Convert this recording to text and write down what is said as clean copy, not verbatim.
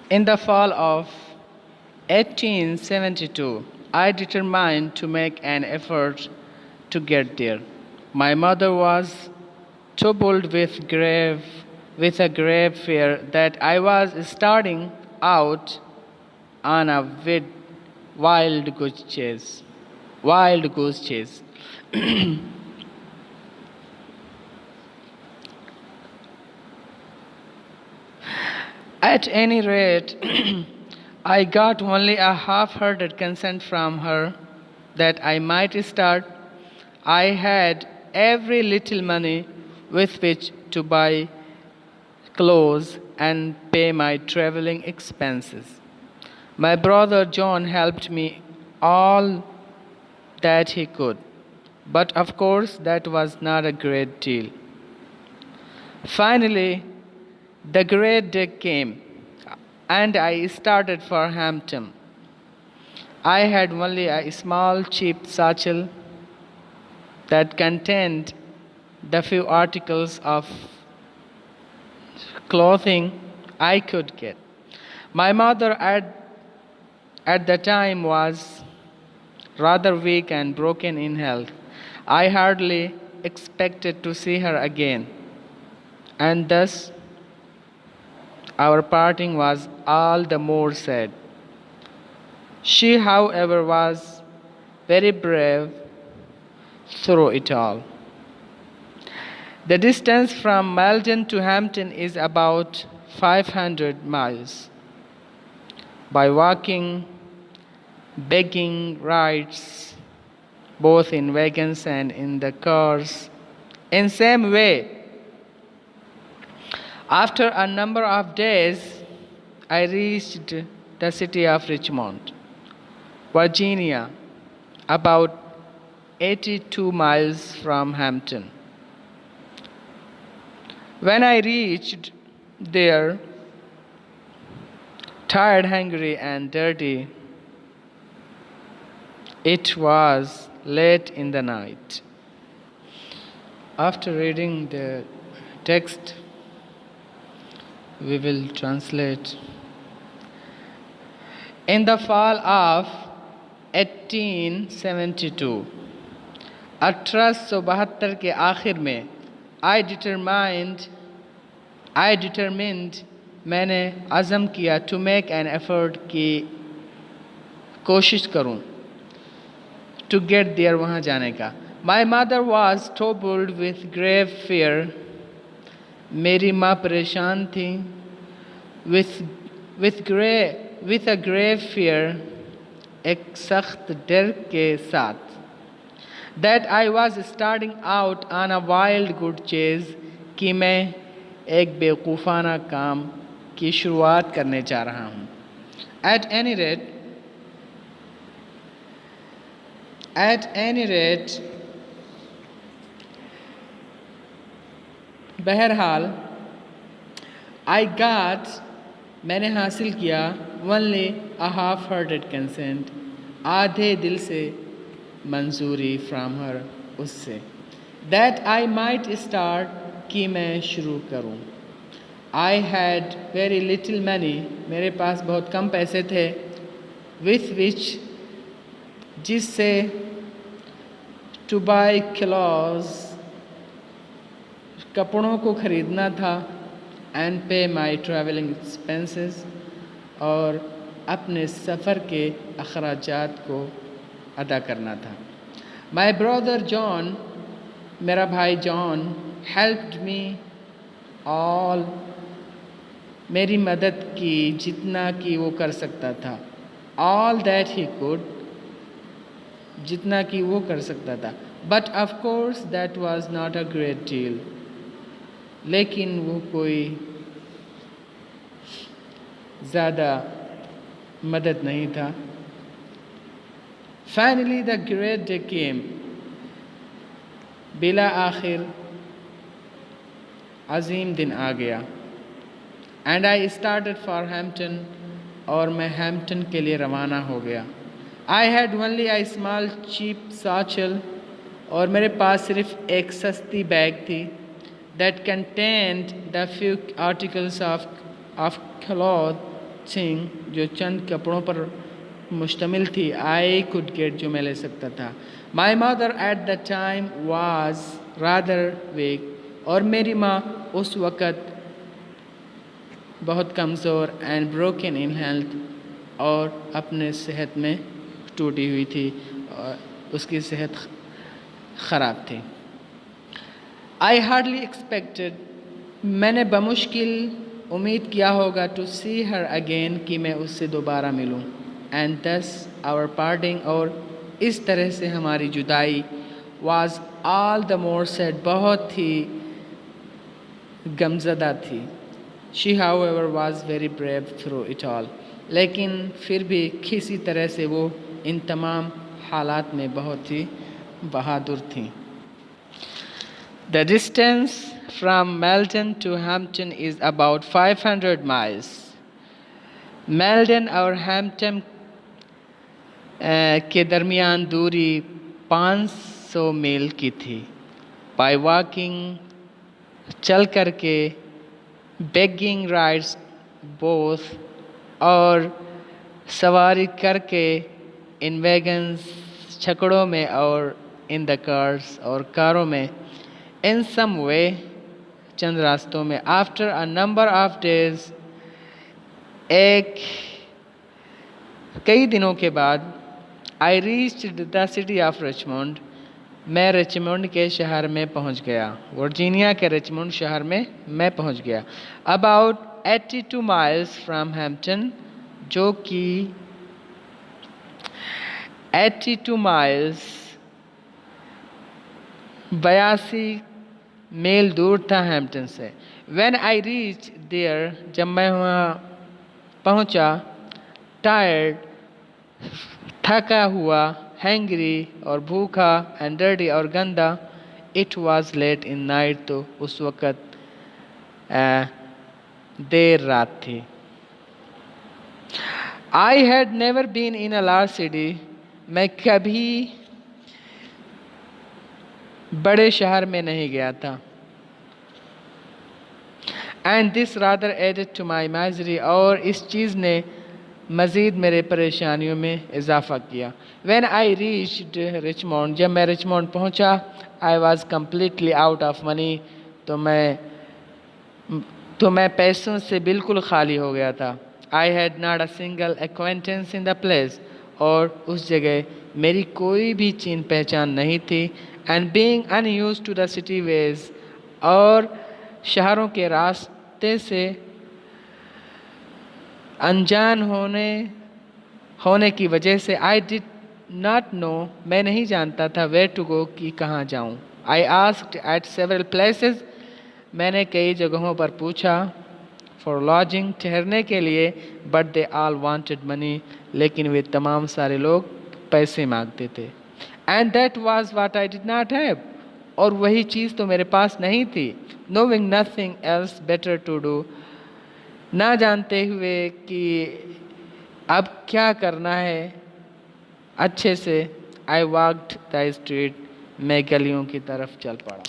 In the fall of 1872, I determined to make an effort to get there. My mother was troubled with a grave fear that I was starting out on a wild goose chase. Wild goose chase. At any rate, I got only a half-hearted consent from her that I might start. I had every little money with which to buy clothes and pay my traveling expenses. My brother John helped me all that he could, but of course that was not a great deal. Finally, the great day came, and I started for Hampton. I had only a small cheap satchel that contained the few articles of clothing I could get. My mother at the time was rather weak and broken in health. I hardly expected to see her again, and thus our parting was all the more sad. She, however, was very brave through it all. The distance from Malden to Hampton is about 500 miles. By walking, begging rides, both in wagons and in the cars, in same way, after a number of days, I reached the city of Richmond, Virginia, about 82 miles from Hampton. When I reached there, tired, hungry, and dirty, it was late in the night. After reading the text, we will translate. In the fall of 1872, 1872 के आखिर में I determined मैंने अज़म किया to make an effort कि कोशिश करूं to get there वहाँ जाने का. My mother was troubled with grave fear. मेरी माँ परेशान थी with a grave fear, एक सख्त डर के साथ, that I was starting out on a wild goose chase, कि मैं एक बेवकूफ़ाना काम की शुरुआत करने जा रहा हूँ. At any rate, बहरहाल, मैंने हासिल किया only a half-hearted consent, आधे दिल से मंजूरी from her, उससे, that I might start, कि मैं शुरू करूं. I had very little money, मेरे पास बहुत कम पैसे थे, with which, जिससे, to buy clothes, कपड़ों को खरीदना था, and pay my traveling expenses, और अपने सफ़र के अखराजात को अदा करना था. My brother John, मेरा भाई जॉन, helped me all, मेरी मदद की जितना कि वो कर सकता था. All that he could, जितना कि वो कर सकता था. But of course that was not a great deal. लेकिन वो कोई ज़्यादा मदद नहीं था. Finally the great day came. बिला आखिर अजीम दिन आ गया. And I started for Hampton, और मैं हैम्पटन के लिए रवाना हो गया. I had only a small cheap satchel, और मेरे पास सिर्फ एक सस्ती बैग थी, that contained the few articles of cloth thing जो चंद कपड़ों पर मुश्तमिल थी, आई कुड गेट जो मैं ले सकता था। My mother at the time was rather weak, और मेरी माँ उस वक़्त बहुत कमज़ोर एंड ब्रोकन इन हेल्थ, और अपने सेहत में टूटी हुई थी, और उसकी सेहत ख़राब थी। आई हार्डली एक्सपेक्टेड, मैंने बमुश्किल उम्मीद किया होगा, टू सी हर अगेन, कि मैं उससे दोबारा मिलूं। एंड दस आवर पार्टिंग, और इस तरह से हमारी जुदाई, was all the more sad, बहुत ही गमज़दा थी। She however was very brave through it all, लेकिन फिर भी किसी तरह से वो इन तमाम हालात में बहुत ही बहादुर थी। The distance from Malden to Hampton is about 500 miles. Meldon और हैम्पटन के दरमियान दूरी 500 मील की थी। बाय वॉकिंग, चल कर के, बेगिंग राइड्स बोथ, और सवारी करके, इन वैगन्स छकड़ों में, और इन द कार्स और कारों में, इन सम वे चंद रास्तों में। After a number of days, कई दिनों के बाद, I reached the city of Richmond, मैं रिचमंड के शहर में पहुंच गया। वर्जीनिया के रिचमंड शहर में मैं पहुंच गया। अबाउट 82 माइल्स फ्रॉम हैम्पटन, जो कि 82 माइल्स 82 मील दूर था हैम्पटन से। When I reached there, जब मैं वहाँ पहुँचा, टायर्ड, थका हुआ, हैंग्री और भूखा, एंड डर्टी और गंदा, it was late in night, तो उस वक़्त देर रात थी। I had never been in a large city, मैं कभी बड़े शहर में नहीं गया था। And this rather added to my misery, और इस चीज़ ने मज़ीद मेरे परेशानियों में इजाफ़ा किया। When I reached रिचमंड, जब मैं रिचमंड पहुंचा, I was completely out of money, तो मैं पैसों से बिल्कुल खाली हो गया था। I had not a single acquaintance in the place, और उस जगह मेरी कोई भी चीन पहचान नहीं थी। And being unused to the city ways, और शहरों के रास्ते से अनजान होने की वजह से, आई डिड नॉट नो, मैं नहीं जानता था, वेयर टू गो, कि कहाँ जाऊँ। I asked eight several places, मैंने कई जगहों पर पूछा, फॉर लॉजिंग, ठहरने के लिए, but they all wanted money, लेकिन वे तमाम सारे लोग पैसे मांगते थे। And that was what I did not have, और वही चीज़ तो मेरे पास नहीं थी। Knowing nothing else better to do, ना जानते हुए कि अब क्या करना है अच्छे से, आई वॉक्ड द स्ट्रीट, मैं गलियों की तरफ चल पड़ा।